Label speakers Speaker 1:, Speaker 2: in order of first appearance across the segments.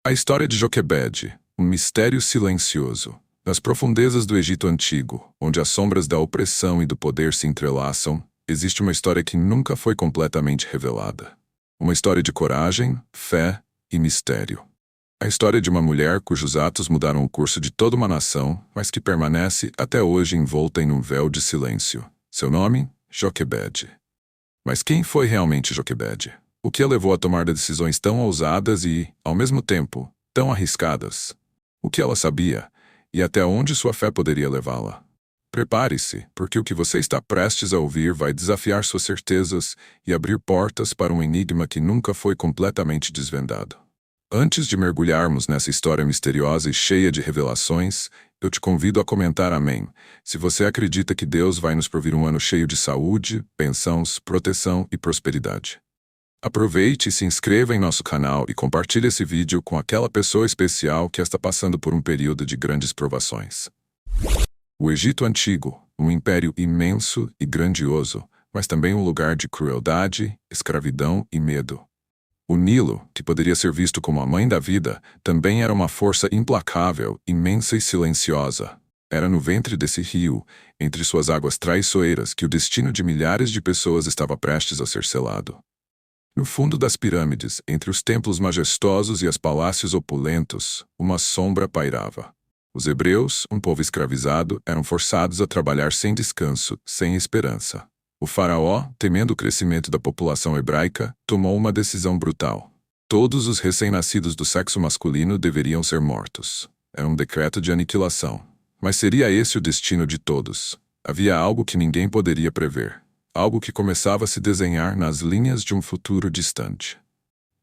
Speaker 1: A história de Joquebede, um mistério silencioso. Nas profundezas do Egito Antigo, onde as sombras da opressão e do poder se entrelaçam, existe uma história que nunca foi completamente revelada. Uma história de coragem, fé e mistério. A história de uma mulher cujos atos mudaram o curso de toda uma nação, mas que permanece até hoje envolta em um véu de silêncio. Seu nome? Joquebede. Mas quem foi realmente Joquebede? O que a levou a tomar decisões tão ousadas e, ao mesmo tempo, tão arriscadas? O que ela sabia? E até onde sua fé poderia levá-la? Prepare-se, porque o que você está prestes a ouvir vai desafiar suas certezas e abrir portas para um enigma que nunca foi completamente desvendado. Antes de mergulharmos nessa história misteriosa e cheia de revelações, eu te convido a comentar amém, se você acredita que Deus vai nos prover um ano cheio de saúde, bênçãos, proteção e prosperidade. Aproveite e se inscreva em nosso canal e compartilhe esse vídeo com aquela pessoa especial que está passando por um período de grandes provações. O Egito Antigo, um império imenso e grandioso, mas também um lugar de crueldade, escravidão e medo. O Nilo, que poderia ser visto como a mãe da vida, também era uma força implacável, imensa e silenciosa. Era no ventre desse rio, entre suas águas traiçoeiras, que o destino de milhares de pessoas estava prestes a ser selado. No fundo das pirâmides, entre os templos majestosos e os palácios opulentos, uma sombra pairava. Os hebreus, um povo escravizado, eram forçados a trabalhar sem descanso, sem esperança. O faraó, temendo o crescimento da população hebraica, tomou uma decisão brutal. Todos os recém-nascidos do sexo masculino deveriam ser mortos. Era um decreto de aniquilação. Mas seria esse o destino de todos? Havia algo que ninguém poderia prever. Algo que começava a se desenhar nas linhas de um futuro distante.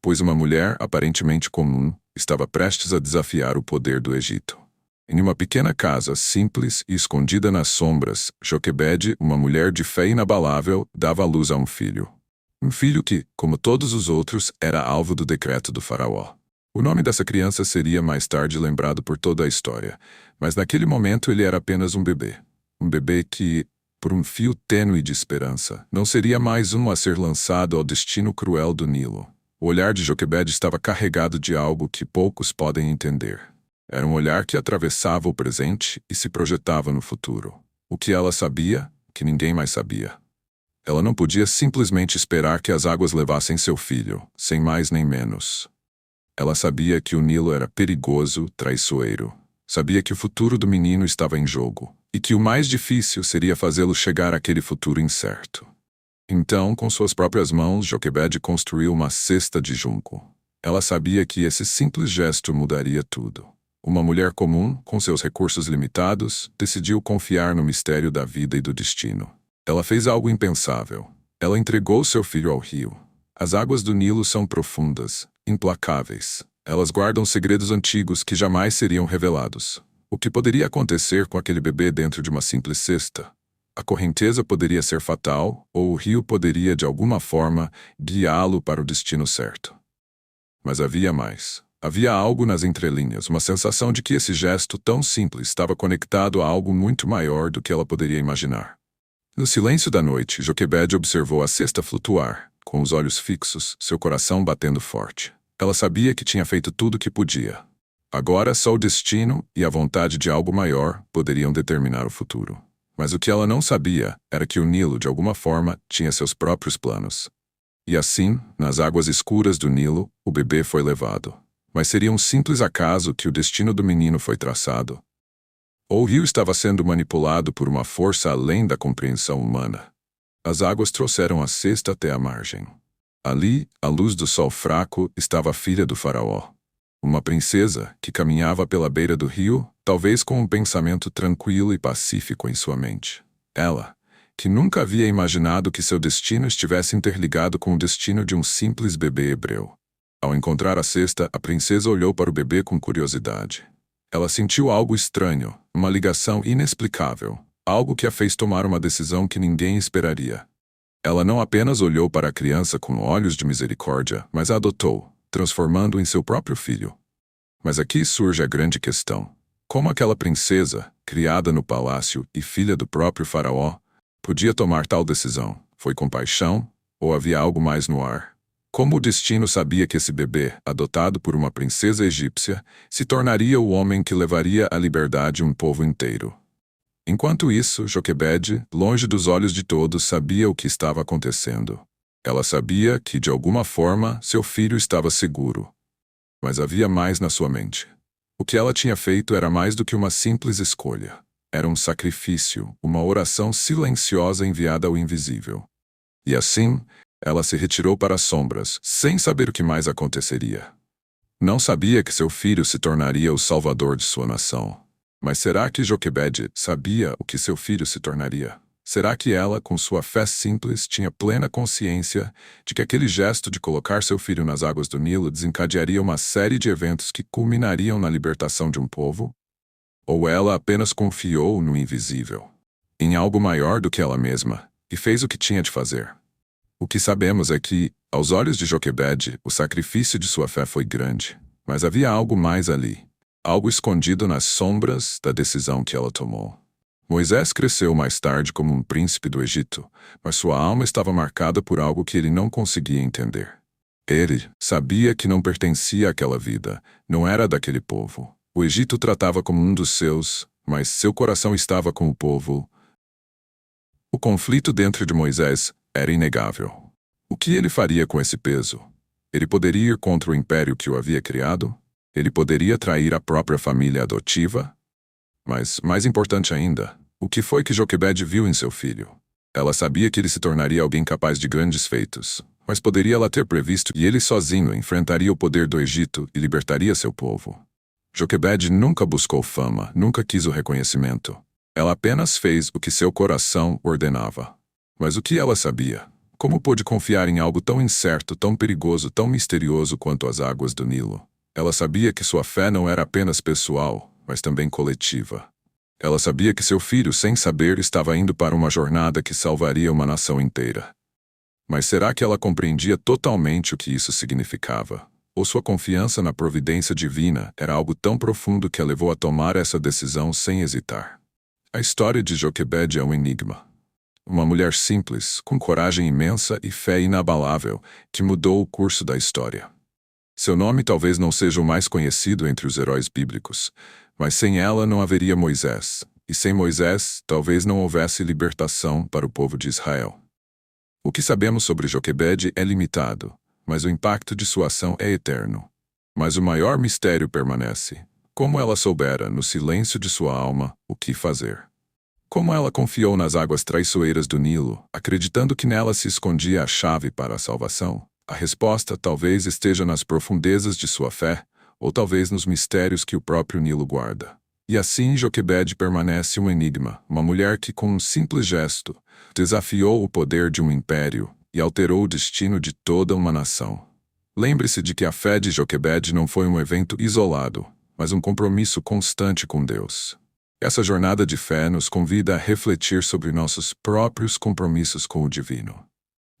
Speaker 1: Pois uma mulher, aparentemente comum, estava prestes a desafiar o poder do Egito. Em uma pequena casa, simples e escondida nas sombras, Joquebede, uma mulher de fé inabalável, dava à luz a um filho. Um filho que, como todos os outros, era alvo do decreto do faraó. O nome dessa criança seria mais tarde lembrado por toda a história, mas naquele momento ele era apenas um bebê. Um bebê que, por um fio tênue de esperança, não seria mais um a ser lançado ao destino cruel do Nilo. O olhar de Joquebede estava carregado de algo que poucos podem entender. Era um olhar que atravessava o presente e se projetava no futuro. O que ela sabia, que ninguém mais sabia. Ela não podia simplesmente esperar que as águas levassem seu filho, sem mais nem menos. Ela sabia que o Nilo era perigoso, traiçoeiro. Sabia que o futuro do menino estava em jogo, e que o mais difícil seria fazê-lo chegar àquele futuro incerto. Então, com suas próprias mãos, Joquebede construiu uma cesta de junco. Ela sabia que esse simples gesto mudaria tudo. Uma mulher comum, com seus recursos limitados, decidiu confiar no mistério da vida e do destino. Ela fez algo impensável. Ela entregou seu filho ao rio. As águas do Nilo são profundas, implacáveis. Elas guardam segredos antigos que jamais seriam revelados. O que poderia acontecer com aquele bebê dentro de uma simples cesta? A correnteza poderia ser fatal, ou o rio poderia, de alguma forma, guiá-lo para o destino certo. Mas havia mais. Havia algo nas entrelinhas, uma sensação de que esse gesto tão simples estava conectado a algo muito maior do que ela poderia imaginar. No silêncio da noite, Joquebede observou a cesta flutuar, com os olhos fixos, seu coração batendo forte. Ela sabia que tinha feito tudo o que podia. Agora só o destino e a vontade de algo maior poderiam determinar o futuro. Mas o que ela não sabia era que o Nilo, de alguma forma, tinha seus próprios planos. E assim, nas águas escuras do Nilo, o bebê foi levado. Mas seria um simples acaso que o destino do menino foi traçado? Ou o rio estava sendo manipulado por uma força além da compreensão humana? As águas trouxeram a cesta até a margem. Ali, à luz do sol fraco, estava a filha do faraó. Uma princesa que caminhava pela beira do rio, talvez com um pensamento tranquilo e pacífico em sua mente. Ela, que nunca havia imaginado que seu destino estivesse interligado com o destino de um simples bebê hebreu. Ao encontrar a cesta, a princesa olhou para o bebê com curiosidade. Ela sentiu algo estranho, uma ligação inexplicável, algo que a fez tomar uma decisão que ninguém esperaria. Ela não apenas olhou para a criança com olhos de misericórdia, mas a adotou, transformando-o em seu próprio filho. Mas aqui surge a grande questão. Como aquela princesa, criada no palácio e filha do próprio faraó, podia tomar tal decisão? Foi compaixão? Ou havia algo mais no ar? Como o destino sabia que esse bebê, adotado por uma princesa egípcia, se tornaria o homem que levaria à liberdade um povo inteiro. Enquanto isso, Joquebede, longe dos olhos de todos, sabia o que estava acontecendo. Ela sabia que, de alguma forma, seu filho estava seguro. Mas havia mais na sua mente. O que ela tinha feito era mais do que uma simples escolha. Era um sacrifício, uma oração silenciosa enviada ao invisível. E assim, ela se retirou para as sombras, sem saber o que mais aconteceria. Não sabia que seu filho se tornaria o salvador de sua nação. Mas será que Joquebede sabia o que seu filho se tornaria? Será que ela, com sua fé simples, tinha plena consciência de que aquele gesto de colocar seu filho nas águas do Nilo desencadearia uma série de eventos que culminariam na libertação de um povo? Ou ela apenas confiou no invisível, em algo maior do que ela mesma, e fez o que tinha de fazer? O que sabemos é que, aos olhos de Joquebede, o sacrifício de sua fé foi grande, mas havia algo mais ali, algo escondido nas sombras da decisão que ela tomou. Moisés cresceu mais tarde como um príncipe do Egito, mas sua alma estava marcada por algo que ele não conseguia entender. Ele sabia que não pertencia àquela vida, não era daquele povo. O Egito o tratava como um dos seus, mas seu coração estava com o povo. O conflito dentro de Moisés era inegável. O que ele faria com esse peso? Ele poderia ir contra o império que o havia criado? Ele poderia trair a própria família adotiva? Mas, mais importante ainda, o que foi que Joquebede viu em seu filho? Ela sabia que ele se tornaria alguém capaz de grandes feitos, mas poderia ela ter previsto que ele sozinho enfrentaria o poder do Egito e libertaria seu povo? Joquebede nunca buscou fama, nunca quis o reconhecimento. Ela apenas fez o que seu coração ordenava. Mas o que ela sabia? Como pôde confiar em algo tão incerto, tão perigoso, tão misterioso quanto as águas do Nilo? Ela sabia que sua fé não era apenas pessoal, mas também coletiva. Ela sabia que seu filho, sem saber, estava indo para uma jornada que salvaria uma nação inteira. Mas será que ela compreendia totalmente o que isso significava? Ou sua confiança na providência divina era algo tão profundo que a levou a tomar essa decisão sem hesitar? A história de Joquebede é um enigma. Uma mulher simples, com coragem imensa e fé inabalável, que mudou o curso da história. Seu nome talvez não seja o mais conhecido entre os heróis bíblicos, mas sem ela não haveria Moisés, e sem Moisés talvez não houvesse libertação para o povo de Israel. O que sabemos sobre Joquebede é limitado, mas o impacto de sua ação é eterno. Mas o maior mistério permanece: como ela soubera, no silêncio de sua alma, o que fazer. Como ela confiou nas águas traiçoeiras do Nilo, acreditando que nela se escondia a chave para a salvação? A resposta talvez esteja nas profundezas de sua fé, ou talvez nos mistérios que o próprio Nilo guarda. E assim Joquebede permanece um enigma, uma mulher que, com um simples gesto, desafiou o poder de um império e alterou o destino de toda uma nação. Lembre-se de que a fé de Joquebede não foi um evento isolado, mas um compromisso constante com Deus. Essa jornada de fé nos convida a refletir sobre nossos próprios compromissos com o divino.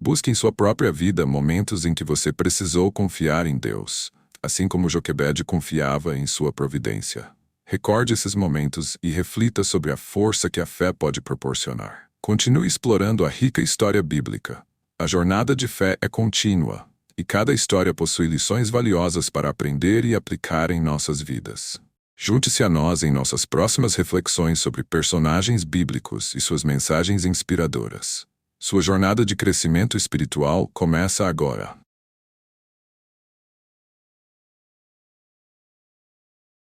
Speaker 1: Busque em sua própria vida momentos em que você precisou confiar em Deus, assim como Joquebede confiava em sua providência. Recorde esses momentos e reflita sobre a força que a fé pode proporcionar. Continue explorando a rica história bíblica. A jornada de fé é contínua, e cada história possui lições valiosas para aprender e aplicar em nossas vidas. Junte-se a nós em nossas próximas reflexões sobre personagens bíblicos e suas mensagens inspiradoras. Sua jornada de crescimento espiritual começa agora.